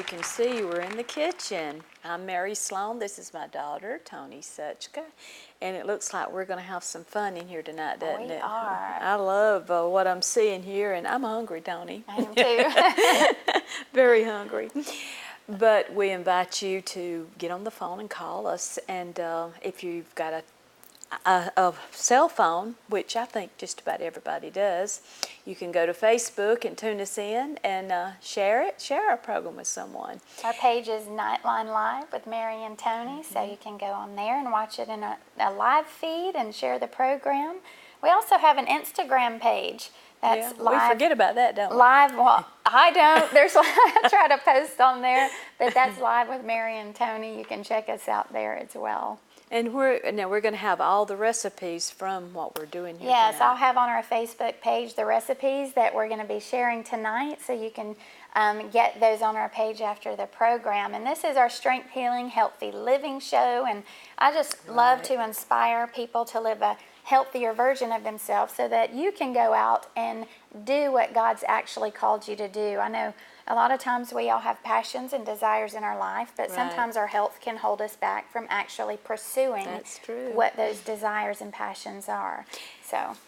can see, we're in the kitchen. I'm Mary Sloan. This is my daughter, Toni Suchka. And it looks like we're going to have some fun in here tonight, doesn't it? We are. I love what I'm seeing here, and I'm hungry, Toni. I am too. Very hungry. But we invite you to get on the phone and call us. And if you've got a cell phone, which I think just about everybody does, you can go to Facebook and tune us in and share our program with someone. Our page is Nightline Live with Mary and Toni, so you can go on there and watch it in a live feed and share the program. We also have an Instagram page that's live. We forget about that, don't we? Live, well, I don't. I try to post on there, but that's Live with Mary and Toni. You can check us out there as well. And we're going to have all the recipes from what we're doing here Yes, tonight. I'll have on our Facebook page the recipes that we're going to be sharing tonight, so you can get those on our page after the program. And this is our Strength Healing Healthy Living show, and I just love to inspire people to live a healthier version of themselves so that you can go out and do what God's actually called you to do. I know a lot of times we all have passions and desires in our life, but sometimes our health can hold us back from actually pursuing what those desires and passions are.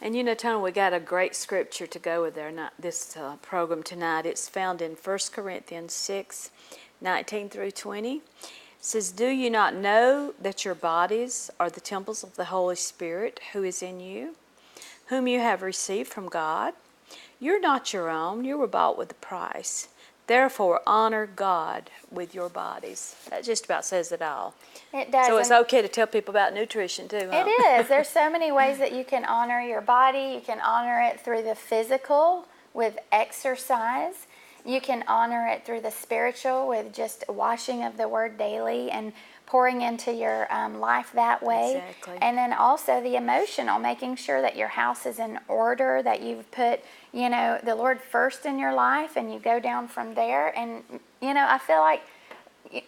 And you know, Toni, we got a great scripture to go with this program tonight. It's found in 1 Corinthians 6, 19 through 20. It says, "Do you not know that your bodies are the temples of the Holy Spirit who is in you, whom you have received from God? You're not your own, you were bought with a price. Therefore, honor God with your bodies." That just about says it all. It does. So it's okay to tell people about nutrition too, huh? It is. There's so many ways that you can honor your body. You can honor it through the physical with exercise. You can honor it through the spiritual with just washing of the Word daily and pouring into your life that way. Exactly. And then also the emotional, making sure that your house is in order, that you've put, the Lord first in your life, and you go down from there. And, I feel like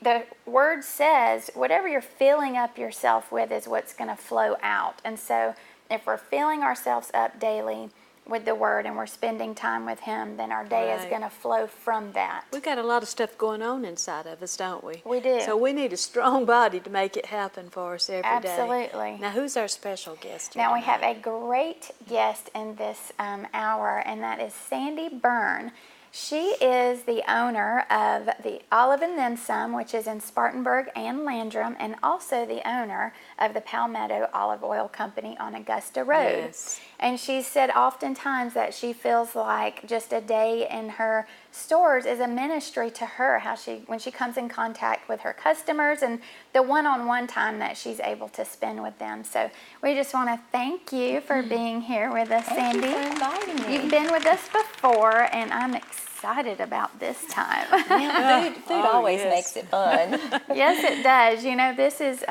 the Word says whatever you're filling up yourself with is what's going to flow out. And so if we're filling ourselves up daily with the Word and we're spending time with Him, then our day is going to flow from that. We've got a lot of stuff going on inside of us, don't we? We do. So we need a strong body to make it happen for us every day. Absolutely. Now, who's our special guest here Now we tonight? have a great guest in this hour, and that is Sandy Byrne. She is the owner of the Olive and Then Some, which is in Spartanburg and Landrum, and also the owner of the Palmetto Olive Oil Company on Augusta Road. Yes. And she said oftentimes that she feels like just a day in her stores is a ministry to her, when she comes in contact with her customers and the one-on-one time that she's able to spend with them. So we just want to thank you for being here with us, Sandy. Thank you for inviting me. You've been with us before, and I'm excited about this time. Yeah, food always makes it fun. Yes, it does. This is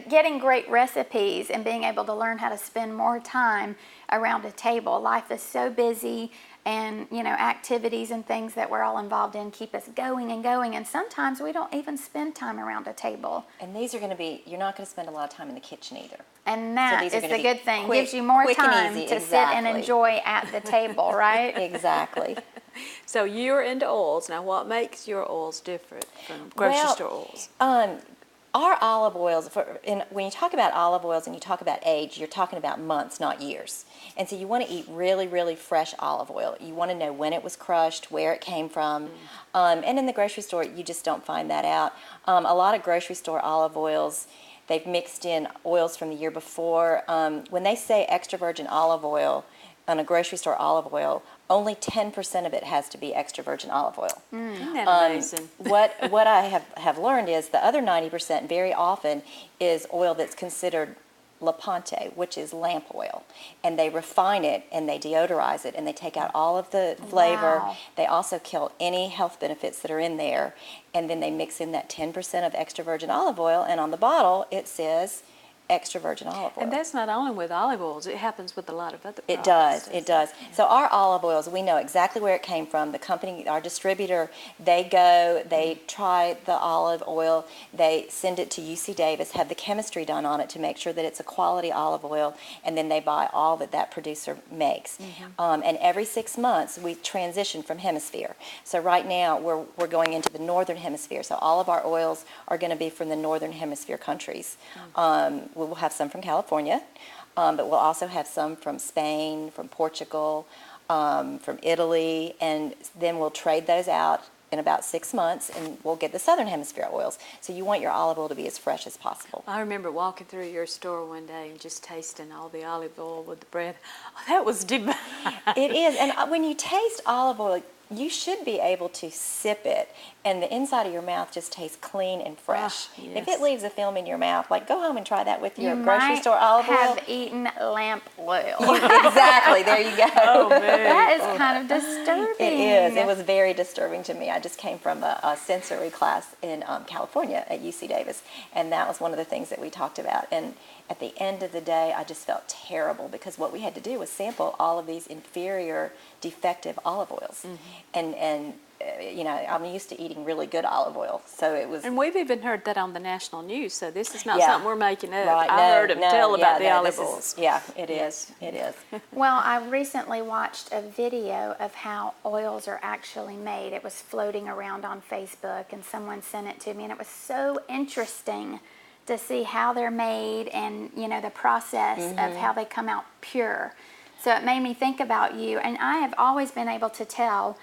getting great recipes and being able to learn how to spend more time around a table. Life is so busy, and activities and things that we're all involved in keep us going and going, and sometimes we don't even spend time around a table. And these are going to be, you're not going to spend a lot of time in the kitchen either. And that is the good thing. Quick, gives you more time easy, to sit and enjoy at the table, right? Exactly. So you're into oils. Now, what makes your oils different from grocery store oils? Our olive oils, when you talk about olive oils and you talk about age, you're talking about months, not years. And so you want to eat really, really fresh olive oil. You want to know when it was crushed, where it came from. And in the grocery store, you just don't find that out. A lot of grocery store olive oils, they've mixed in oils from the year before. When they say extra virgin olive oil on a grocery store olive oil, only 10% of it has to be extra virgin olive oil. Isn't that amazing? What I have learned is the other 90% very often is oil that's considered La Ponte, which is lamp oil. And they refine it and they deodorize it and they take out all of the flavor. Wow. They also kill any health benefits that are in there. And then they mix in that 10% of extra virgin olive oil. And on the bottle, it says extra virgin olive oil. And that's not only with olive oils, it happens with a lot of other It products. does, it does. So our olive oils, we know exactly where it came from. The company, our distributor, they try the olive oil, they send it to UC Davis, have the chemistry done on it to make sure that it's a quality olive oil, and then they buy all that producer makes. And every 6 months, we transition from hemisphere. So right now, we're going into the northern hemisphere. So all of our oils are going to be from the northern hemisphere countries. We will have some from California. But we'll also have some from Spain, from Portugal, from Italy, and then we'll trade those out in about 6 months, and we'll get the southern hemisphere oils. So you want your olive oil to be as fresh as possible. I remember walking through your store one day and just tasting all the olive oil with the bread. Oh, that was divine. It is, and when you taste olive oil, you should be able to sip it, and the inside of your mouth just tastes clean and fresh. Yes. If it leaves a film in your mouth, like go home and try that with your You grocery might store olive oil. have eaten lamp oil. Exactly, there you go. Oh, man. That is kind of disturbing. It is. It was very disturbing to me. I just came from a sensory class in California at UC Davis, and that was one of the things that we talked about. And at the end of the day, I just felt terrible because what we had to do was sample all of these inferior, defective olive oils. And you know, I'm used to eating really good olive oil, so it was. And we've even heard that on the national news, so this is not Yeah. something we're making up. Right, I heard him tell about the olive this is- oils. Yeah, it is. It is. Well, I recently watched a video of how oils are actually made. It was floating around on Facebook, and someone sent it to me, and it was so interesting to see how they're made and, you know, the process of how they come out pure. So it made me think about you, and I have always been able to tell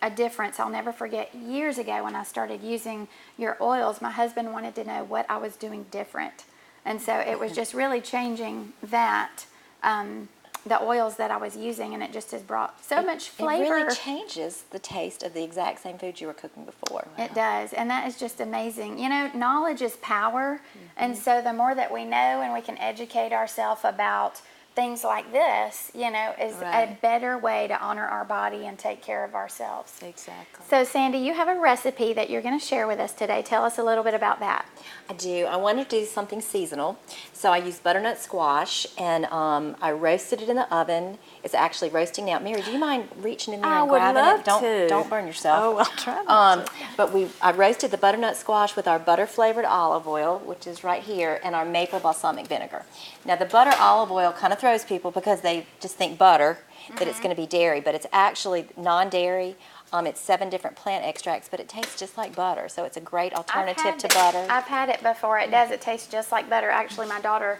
a difference. I'll never forget years ago when I started using your oils, my husband wanted to know what I was doing different. And so it was just really changing that, the oils that I was using, and it just has brought so much flavor. It really changes the taste of the exact same food you were cooking before. It does, and that is just amazing. You know, knowledge is power, and so the more that we know and we can educate ourselves about things like this, you know, is a Right. better way to honor our body and take care of ourselves. Exactly. So, Sandy, you have a recipe that you're going to share with us today. Tell us a little bit about that. I do. I wanted to do something seasonal. So I used butternut squash, and I roasted it in the oven. It's actually roasting now. Mary, do you mind reaching in there I and would grabbing love it? Don't to. don't burn yourself. Oh, I'll try not to. But I roasted the butternut squash with our butter flavored olive oil, which is right here, and our maple balsamic vinegar. Now the butter olive oil kind of throws people because they just think butter, that it's going to be dairy, but it's actually non-dairy. It's 7 different plant extracts, but it tastes just like butter, so it's a great alternative to butter. I've had it before. It does. It tastes just like butter. Actually, my daughter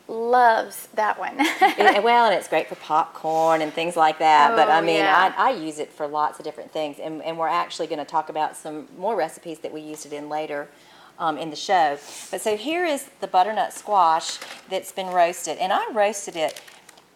loves that one. Well, and it's great for popcorn and things like that. But Oh, I mean, yeah. I use it for lots of different things, and we're actually going to talk about some more recipes that we used it in later in the show. But so here is the butternut squash that's been roasted, and I roasted it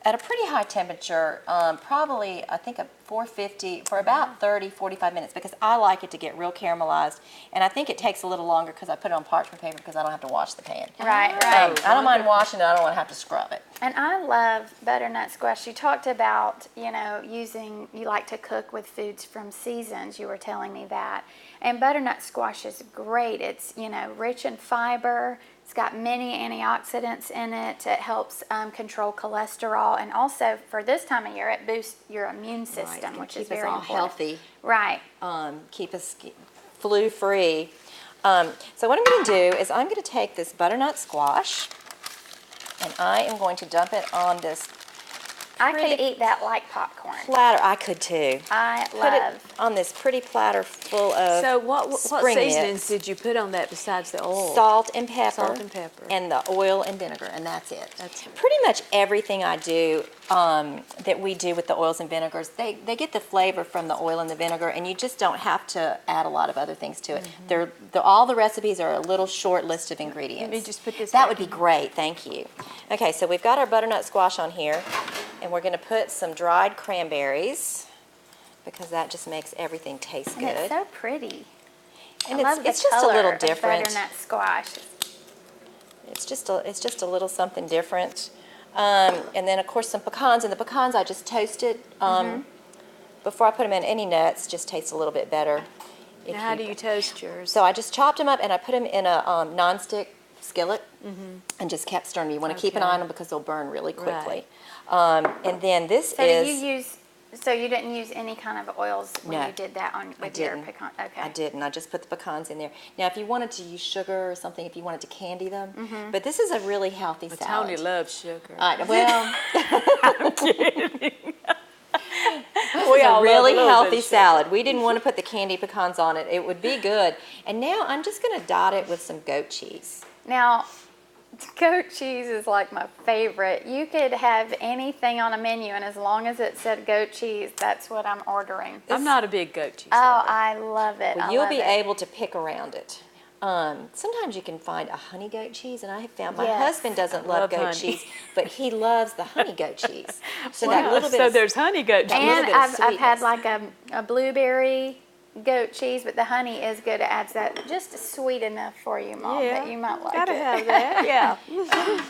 at a pretty high temperature, probably I think at 450 for about 30-45 minutes, because I like it to get real caramelized, and I think it takes a little longer because I put it on parchment paper because I don't have to wash the pan. Right, right. I don't mind washing it. I don't want to have to scrub it. And I love butternut squash. You talked about, you know, you like to cook with foods from seasons. You were telling me that. And butternut squash is great. It's, you know, rich in fiber. It's got many antioxidants in it. It helps control cholesterol. And also, for this time of year, it boosts your immune system, Right, which is keep us very all important. healthy. Right. Keep us flu-free. So what I'm going to do is I'm going to take this butternut squash, and I am going to dump it on this I could pretty eat that like popcorn. platter. I could too. I Put love. it on this pretty platter full of So what spring seasonings mix, did you put on that besides the oil? salt and pepper, Salt and pepper. and the oil and vinegar, and that's it. That's it. Pretty much everything I do that we do with the oils and vinegars, they get the flavor from the oil and the vinegar, and you just don't have to add a lot of other things to it. All the recipes are a little short list of ingredients. Let me just put this That back would be in. great, thank you. Okay, so we've got our butternut squash on here, and we're going to put some dried cranberries because that just makes everything taste And good. it's so pretty. And I love the it's just a color little of different. butternut squash. It's just a little something different. And then of course some pecans, and the pecans I just toasted before I put them in. Any nuts just taste a little bit better. Now, how do you toast yours? So I just chopped them up and I put them in a non-stick skillet and just kept stirring. You want to keep an Okay. eye on them because they'll burn really quickly. Right. And then this So is... so you didn't use any kind of oils when No, you did that with your pecan? Okay. I didn't. I just put the pecans in there. Now, if you wanted to use sugar or something, if you wanted to candy them, but this is a really healthy But salad. Toni loves sugar. Well, I'm kidding. it's a all love really a little bit healthy of sugar. salad. We didn't want to put the candy pecans on it. It would be good. And now I'm just going to dot it with some goat cheese. Now, goat cheese is like my favorite. You could have anything on a menu, and as long as it said goat cheese, that's what I'm ordering. I'm not a big goat cheese Oh, lover. I love it. Well, I you'll love be it. able to pick around it. Sometimes you can find a honey goat cheese, and I have found my Yes. husband doesn't love love goat honey. cheese, but he loves the honey goat cheese. So Wow, that little bit so of, there's honey goat cheese. little And bit of I've had sweetness. like a blueberry goat cheese, but the honey is good. It adds that just sweet enough for you, Mom, that you might like gotta it. have that. Yeah.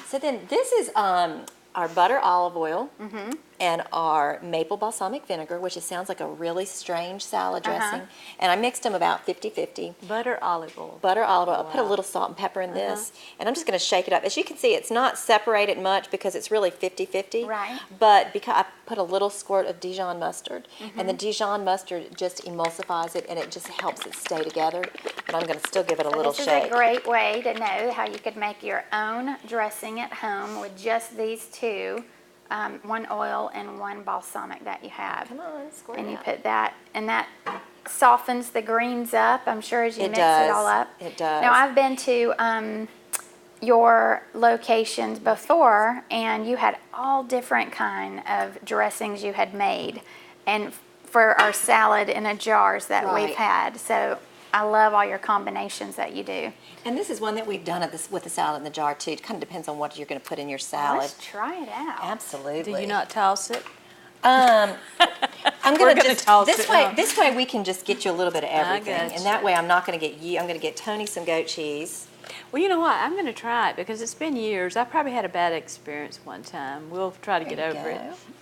So then this is our butter olive oil and our maple balsamic vinegar, which sounds like a really strange salad dressing. And I mixed them about 50-50. Butter olive oil. Butter olive oil. I put a Wow. little salt and pepper in this. And I'm just going to shake it up. As you can see, it's not separated much because it's really 50-50. Right. But because I put a little squirt of Dijon mustard. And the Dijon mustard just emulsifies it and it just helps it stay together. But I'm going to still give it a little This shake. is a great way to know how you could make your own dressing at home with just these two, one oil and one balsamic that you have. Come on, squirt And it you out. put that, and that softens the greens up, I'm sure, as you It mix does. it all up. It does. Now, I've been to your locations before, and you had all different kind of dressings you had made, and for our salad in a jars that Right. we've had. So I love all your combinations that you do. And this is one that we've done with the salad in the jar too. It kind of depends on what you're going to put in your salad. Let's try it out. Absolutely. Do you not toss it? I'm We're going to gonna just toss this it, way. huh? This way we can just get you a little bit of everything, gotcha. and that way I'm not going to get you. I'm going to get Toni some goat cheese. Well, you know what? I'm going to try it because it's been years. I probably had a bad experience one time. We'll try to get There you over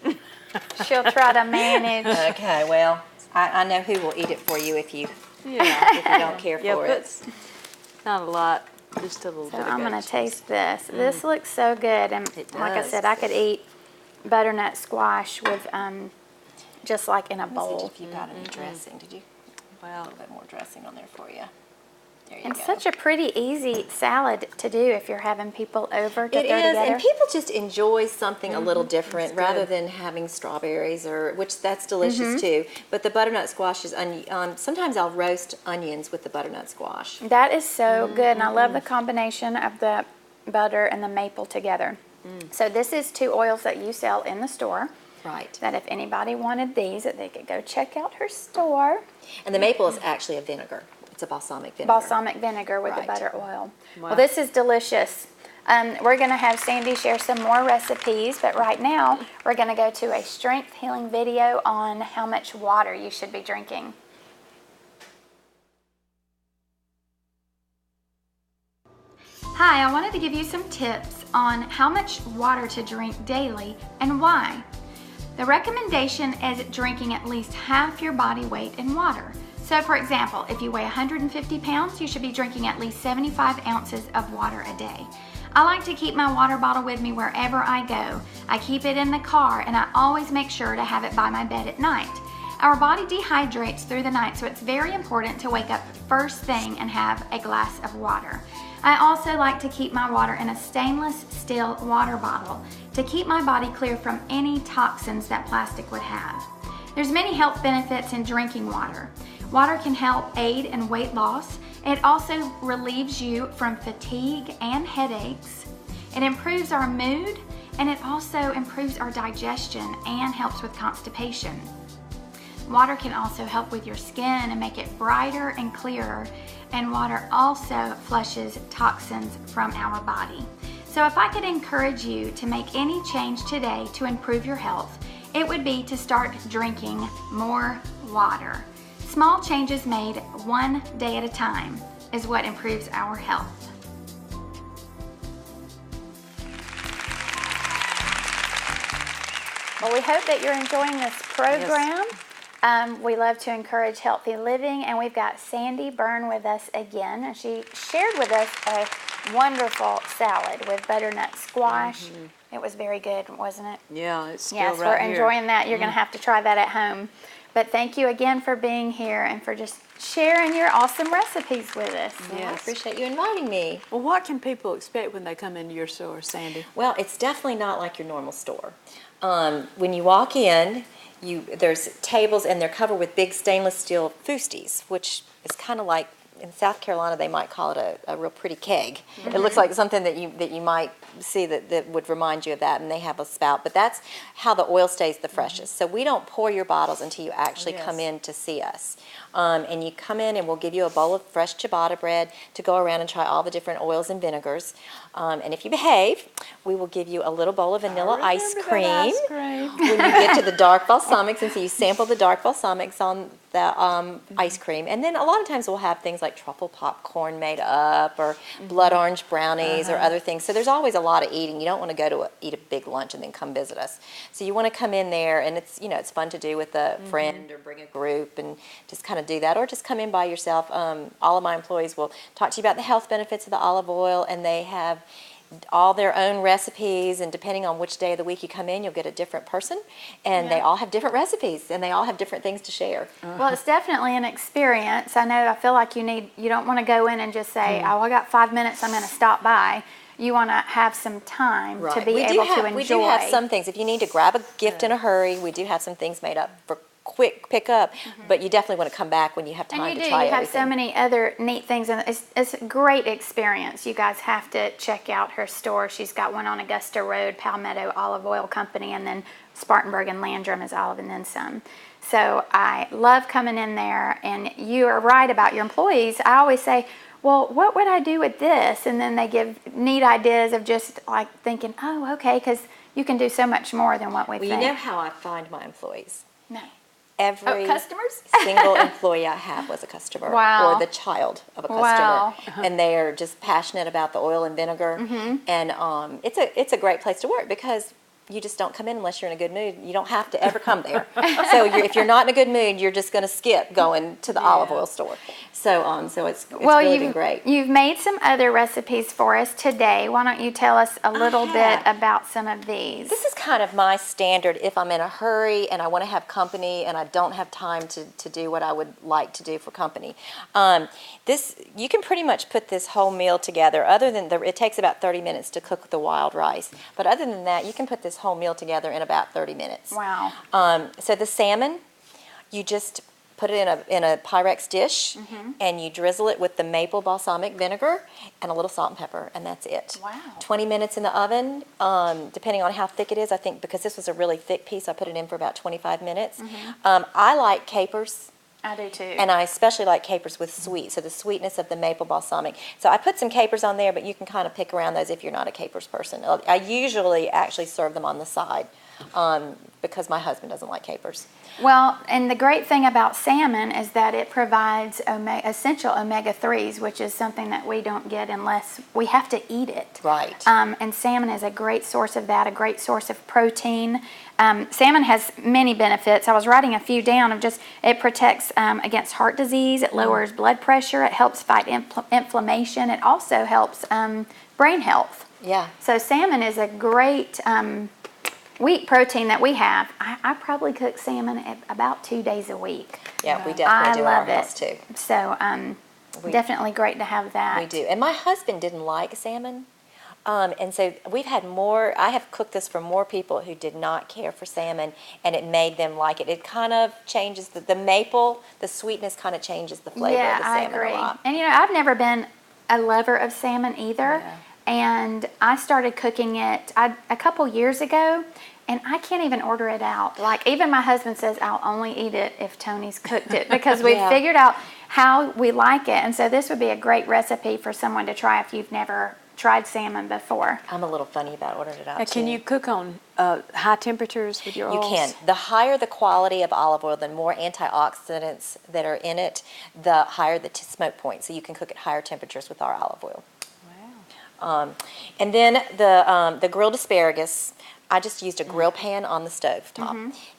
go. it. She'll try to manage. Okay, well, I know who will eat it for you if you Yeah. if you don't care Yeah, for but it. it's not a lot, just a little So bit of I'm goat gonna cheese. taste this. This looks so good, and It like I does. said, I could eat butternut squash with just like in a Let me see bowl. if you got any dressing. Did you? A Wow. little bit more dressing on there for you. There you And go. such a pretty easy salad to do if you're having people over to It throw is, together. and people just enjoy something a little different It's rather good. than having strawberries, which that's delicious too. But the butternut squash is sometimes I'll roast onions with the butternut squash. That is so good, and I love the combination of the butter and the maple together. So this is two oils that you sell in the store. Right. That if anybody wanted these, that they could go check out her store. And the maple is actually a vinegar. It's a balsamic vinegar. Balsamic vinegar with Right. the butter oil. Wow. Well, this is delicious. We're going to have Sandy share some more recipes, but right now we're going to go to a strength healing video on how much water you should be drinking. Hi, I wanted to give you some tips on how much water to drink daily and why. The recommendation is drinking at least half your body weight in water. So for example, if you weigh 150 pounds, you should be drinking at least 75 ounces of water a day. I like to keep my water bottle with me wherever I go. I keep it in the car, and I always make sure to have it by my bed at night. Our body dehydrates through the night, so it's very important to wake up first thing and have a glass of water. I also like to keep my water in a stainless steel water bottle to keep my body clear from any toxins that plastic would have. There's many health benefits in drinking water. Water can help aid in weight loss. It also relieves you from fatigue and headaches. It improves our mood, and it also improves our digestion and helps with constipation. Water can also help with your skin and make it brighter and clearer, and water also flushes toxins from our body. So if I could encourage you to make any change today to improve your health, it would be to start drinking more water. Small changes made one day at a time is what improves our health. Well, we hope that you're enjoying this program. We love to encourage healthy living, and we've got Sandy Byrne with us again, and she shared with us a wonderful salad with butternut squash. It was very good, wasn't it? Yeah, it's still Yes, right we're here. enjoying that. You're going to have to try that at home. But thank you again for being here and for just sharing your awesome recipes with us. I Yes. appreciate you inviting me. Well, what can people expect when they come into your store, Sandy? Well, it's definitely not like your normal store. When you walk in, there's tables and they're covered with big stainless steel fusti's, which is kind of like in South Carolina they might call it a real pretty keg. It looks like something that you might see that would remind you of that, and they have a spout. But that's how the oil stays the freshest. So we don't pour your bottles until you actually come in to see us. And you come in and we'll give you a bowl of fresh ciabatta bread to go around and try all the different oils and vinegars. And if you behave, we will give you a little bowl of vanilla ice cream when you get to the dark balsamics, and so you sample the dark balsamics on the ice cream. And then a lot of times we'll have things like truffle popcorn made up, or blood orange brownies, or other things. So there's always a lot of eating. You don't want to go to eat a big lunch and then come visit us. So you want to come in there, and it's it's fun to do with a friend or bring a group and just kind of do that, or just come in by yourself. All of my employees will talk to you about the health benefits of the olive oil, and they have all their own recipes, and depending on which day of the week you come in, you'll get a different person, and they all have different recipes, and they all have different things to share. Well, it's definitely an experience. I feel like you don't want to go in and just say, oh, I got 5 minutes, I'm going to stop by. You want to have some time to be able to enjoy. We do have some things. If you need to grab a gift in a hurry, we do have some things made up for quick pickup, but you definitely want to come back when you have time to try everything. And you have so many other neat things, and it's a great experience. You guys have to check out her store. She's got one on Augusta Road, Palmetto Olive Oil Company, and then Spartanburg and Landrum is Olive and then some. So I love coming in there, and you are right about your employees. I always say, well, what would I do with this? And then they give neat ideas of just like thinking, oh, okay, because you can do so much more than what we think. Well, you know how I find my employees? No. Every customers? single employee I have was a customer, or the child of a customer, Wow. And they are just passionate about the oil and vinegar. And it's a great place to work because you just don't come in unless you're in a good mood. You don't have to ever come there. So if you're not in a good mood, you're just going to skip going to the olive oil store. So it's really been great. You've made some other recipes for us today. Why don't you tell us a little bit about some of these? This is kind of my standard if I'm in a hurry and I want to have company and I don't have time to do what I would like to do for company. You can pretty much put this whole meal together. Other than it takes about 30 minutes to cook the wild rice. But other than that, you can put this whole meal together in about 30 minutes. Wow. So the salmon, you just put it in a Pyrex dish, and you drizzle it with the maple balsamic vinegar and a little salt and pepper, and that's it. Wow. 20 minutes in the oven, depending on how thick it is. I think because this was a really thick piece, I put it in for about 25 minutes. I like capers. I do too. And I especially like capers with sweet, so the sweetness of the maple balsamic. So I put some capers on there, but you can kind of pick around those if you're not a capers person. I usually actually serve them on the side because my husband doesn't like capers. Well, and the great thing about salmon is that it provides essential omega-3s, which is something that we don't get unless we have to eat it. Right. And salmon is a great source of that, a great source of protein. Salmon has many benefits. I was writing a few down of just it protects against heart disease, it lowers blood pressure, it helps fight inflammation, it also helps brain health. Yeah. So salmon is a great wheat protein that we have. I probably cook salmon about 2 days a week. Yeah, we definitely do our love house too. So definitely great to have that. We do. And my husband didn't like salmon. And so I have cooked this for more people who did not care for salmon, and it made them like it. It kind of changes the maple, the sweetness kind of changes the flavor of the salmon a lot. And I've never been a lover of salmon either. Yeah. And I started cooking it a couple years ago, and I can't even order it out. Like, even my husband says I'll only eat it if Toni's cooked it, because we've figured out how we like it. And so this would be a great recipe for someone to try if you've never tried salmon before. I'm a little funny about ordering it out too. Can you cook on high temperatures with your oils? You can. The higher the quality of olive oil, the more antioxidants that are in it, the higher the smoke point. So you can cook at higher temperatures with our olive oil. And then the grilled asparagus, I just used a grill pan on the stove top,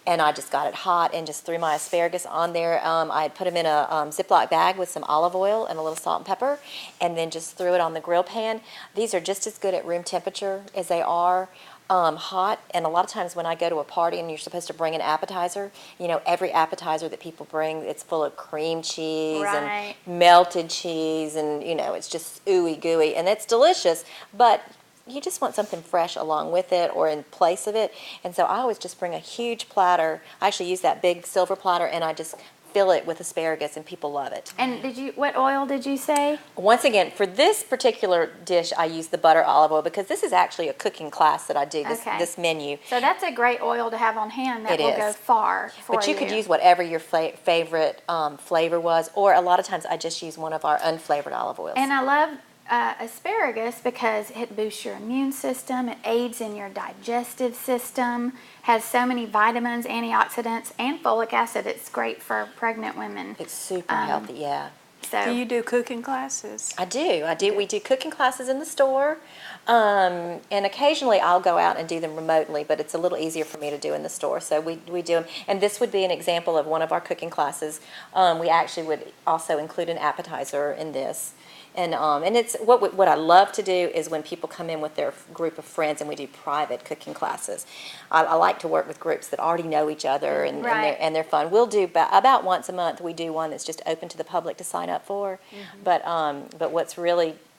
and I just got it hot and just threw my asparagus on there. I had put them in a Ziploc bag with some olive oil and a little salt and pepper, and then just threw it on the grill pan. These are just as good at room temperature as they are hot. And a lot of times when I go to a party and you're supposed to bring an appetizer, you know, every appetizer that people bring, it's full of cream cheese Right. and melted cheese, and you know, it's just ooey gooey, and it's delicious, but you just want something fresh along with it or in place of it. And so I always just bring a huge platter. I actually use that big silver platter, and I just fill it with asparagus, and people love it. And what oil did you say? Once again, for this particular dish, I use the butter olive oil because this is actually a cooking class that I do, Okay. this menu. So that's a great oil to have on hand. That It will is. go far for But you could use whatever your favorite flavor was, or a lot of times I just use one of our unflavored olive oils. And I love asparagus because it boosts your immune system, it aids in your digestive system, has so many vitamins, antioxidants, and folic acid. It's great for pregnant women. It's super healthy, yeah. So Do you do cooking classes? I do. We do cooking classes in the store, and occasionally I'll go out and do them remotely, but it's a little easier for me to do in the store. So we do them, and this would be an example of one of our cooking classes. We actually would also include an appetizer in this. And it's what I love to do is when people come in with their group of friends and we do private cooking classes. I like to work with groups that already know each other Right. and they're fun. We'll do about once a month. We do one that's just open to the public to sign up for. But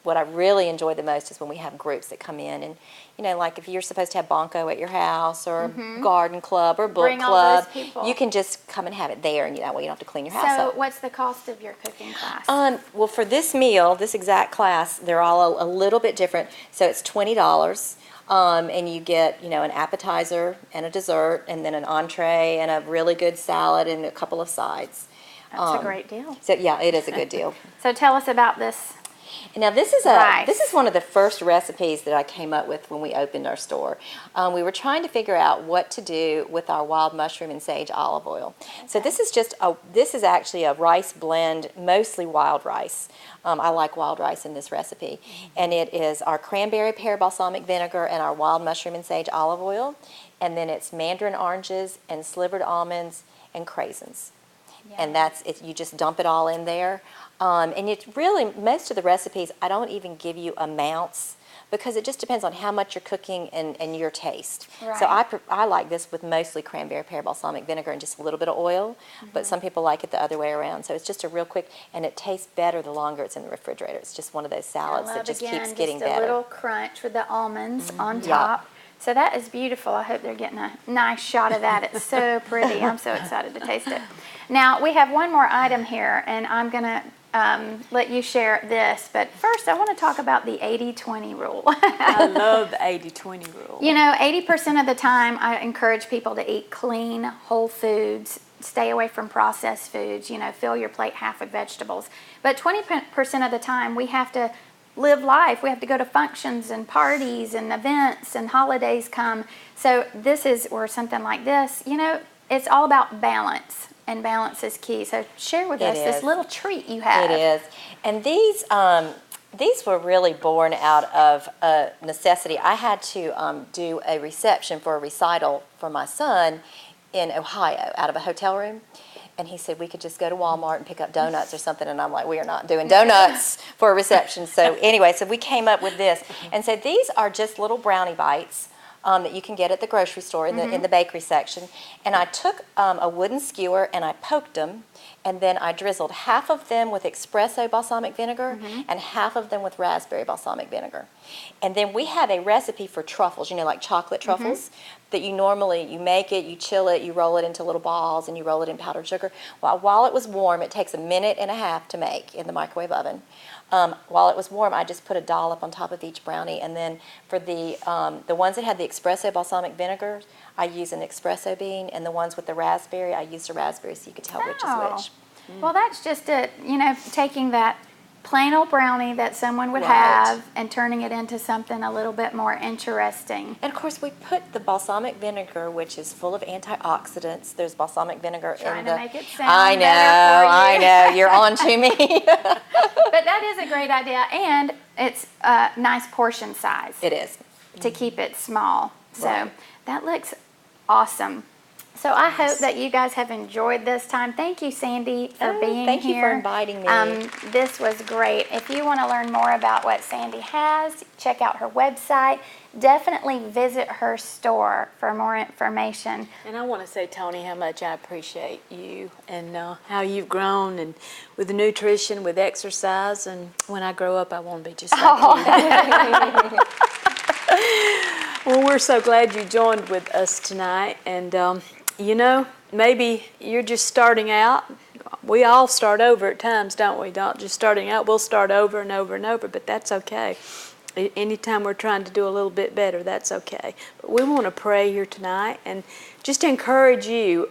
what I really enjoy the most is when we have groups that come in and, you know, like if you're supposed to have Bonko at your house or garden club or book Bring all club, those people. you can just come and have it there, and that way you don't have to clean your house So up. what's the cost of your cooking class? Well, for this meal, this exact class, they're all a little bit different. So it's $20, and you get, you know, an appetizer and a dessert, and then an entree and a really good salad and a couple of sides. That's a great deal. So yeah, it is a good deal. So tell us about this. Now this is Rice. this is one of the first recipes that I came up with when we opened our store. We were trying to figure out what to do with our wild mushroom and sage olive oil. So this is actually a rice blend, mostly wild rice. I like wild rice in this recipe, and it is our cranberry pear balsamic vinegar and our wild mushroom and sage olive oil, and then it's mandarin oranges and slivered almonds and craisins. And that's it. You just dump it all in there. And it's really, most of the recipes, I don't even give you amounts because it just depends on how much you're cooking and your taste. Right. So I like this with mostly cranberry pear balsamic vinegar and just a little bit of oil, but some people like it the other way around. So it's just a real quick, and it tastes better the longer it's in the refrigerator. It's just one of those salads that just keeps getting just a better. little crunch with the almonds on Yeah. top. So that is beautiful. I hope they're getting a nice shot of that. It's so pretty. I'm so excited to taste it. Now, we have one more item here, and I'm going to let you share this. But first, I want to talk about the 80-20 rule. I love the 80-20 rule. You know, 80% of the time, I encourage people to eat clean, whole foods, stay away from processed foods, you know, fill your plate half with vegetables. But 20% of the time, we have to live life. We have to go to functions and parties and events and holidays come. So this is where something like this, you know, it's all about balance, and balance is key. So share with us this little treat you have. It is. And these were really born out of a necessity. I had to do a reception for a recital for my son in Ohio out of a hotel room. And he said we could just go to Walmart and pick up donuts or something. And I'm like, we are not doing donuts for a reception. So anyway, so we came up with this. And so these are just little brownie bites that you can get at the grocery store in the bakery section. And I took a wooden skewer and I poked them. And then I drizzled half of them with espresso balsamic vinegar and half of them with raspberry balsamic vinegar. And then we have a recipe for truffles, you know, like chocolate truffles, that you make it, you chill it, you roll it into little balls, and you roll it in powdered sugar. While it was warm, it takes 1.5 minutes to make in the microwave oven. While it was warm, I just put a dollop on top of each brownie. And then for the ones that had the espresso balsamic vinegar, I use an espresso bean, and the ones with the raspberry, I used a raspberry so you could tell which is which. Well, that's just taking that plain old brownie that someone would Right. have and turning it into something a little bit more interesting. And of course, we put the balsamic vinegar, which is full of antioxidants. There's balsamic vinegar Trying in to the. make it sound I know, better for you. I know. You're on to me. But that is a great idea, and it's a nice portion size It is. to keep it small. So Right. that looks awesome. So I hope that you guys have enjoyed this time. Thank you, Sandy, for being thank here. you for inviting me. This was great. If you want to learn more about what Sandy has, check out her website. Definitely visit her store for more information. And I want to say, Toni, how much I appreciate you and how you've grown and with the nutrition, with exercise, and when I grow up, I want to be just like you. Well, we're so glad you joined with us tonight, and you know, maybe you're just starting out. We all start over at times, don't we? Not just starting out, we'll start over and over and over, but that's okay. Anytime we're trying to do a little bit better, that's okay. But we want to pray here tonight and just encourage you,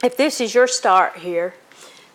if this is your start here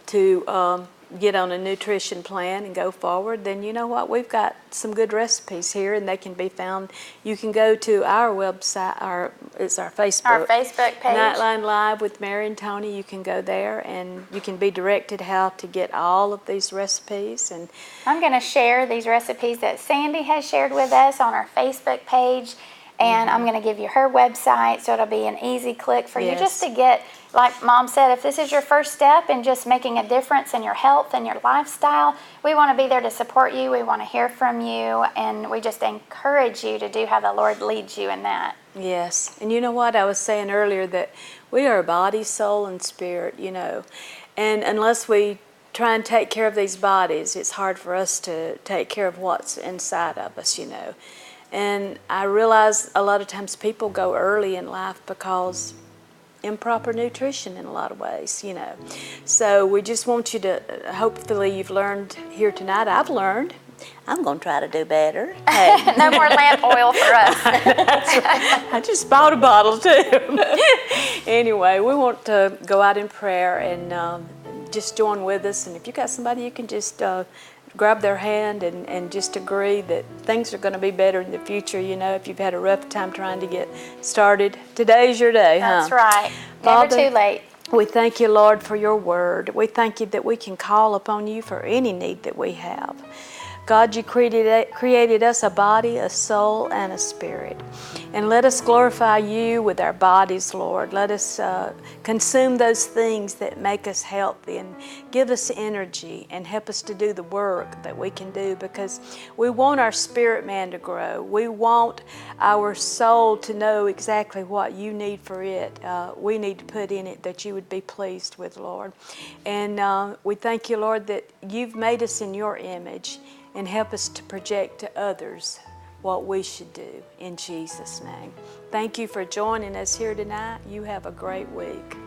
to get on a nutrition plan and go forward, then you know what? We've got some good recipes here, and they can be found. You can go to our website, it's our Facebook. Our Facebook page. Nightline Live with Mary and Toni. You can go there, and you can be directed how to get all of these recipes. And I'm going to share these recipes that Sandy has shared with us on our Facebook page, and I'm going to give you her website, so it'll be an easy click for you just to get, like Mom said, if this is your first step in just making a difference in your health and your lifestyle, we want to be there to support you. We want to hear from you, and we just encourage you to do how the Lord leads you in that. yes, and you know what? I was saying earlier that we are body, soul, and spirit, you know, and unless we try and take care of these bodies, it's hard for us to take care of what's inside of us, you know. And I realize a lot of times people go early in life because improper nutrition in a lot of ways, you know. So we just want you to, hopefully you've learned here tonight. I've learned. I'm going to try to do better. Hey. No more lamp oil for us. I just bought a bottle too. Anyway, we want to go out in prayer and just join with us. And if you got somebody, you can just grab their hand and just agree that things are going to be better in the future. You know, if you've had a rough time trying to get started, today's your day, huh? That's right. Never Father, too late. We thank you, Lord, for your word. We thank you that we can call upon you for any need that we have. God, you created us a body, a soul, and a spirit. And let us glorify you with our bodies, Lord. Let us consume those things that make us healthy and give us energy and help us to do the work that we can do, because we want our spirit man to grow. We want our soul to know exactly what you need for it. We need to put in it that you would be pleased with, Lord. And we thank you, Lord, that you've made us in your image, and help us to project to others what we should do in Jesus' name. Thank you for joining us here tonight. You have a great week.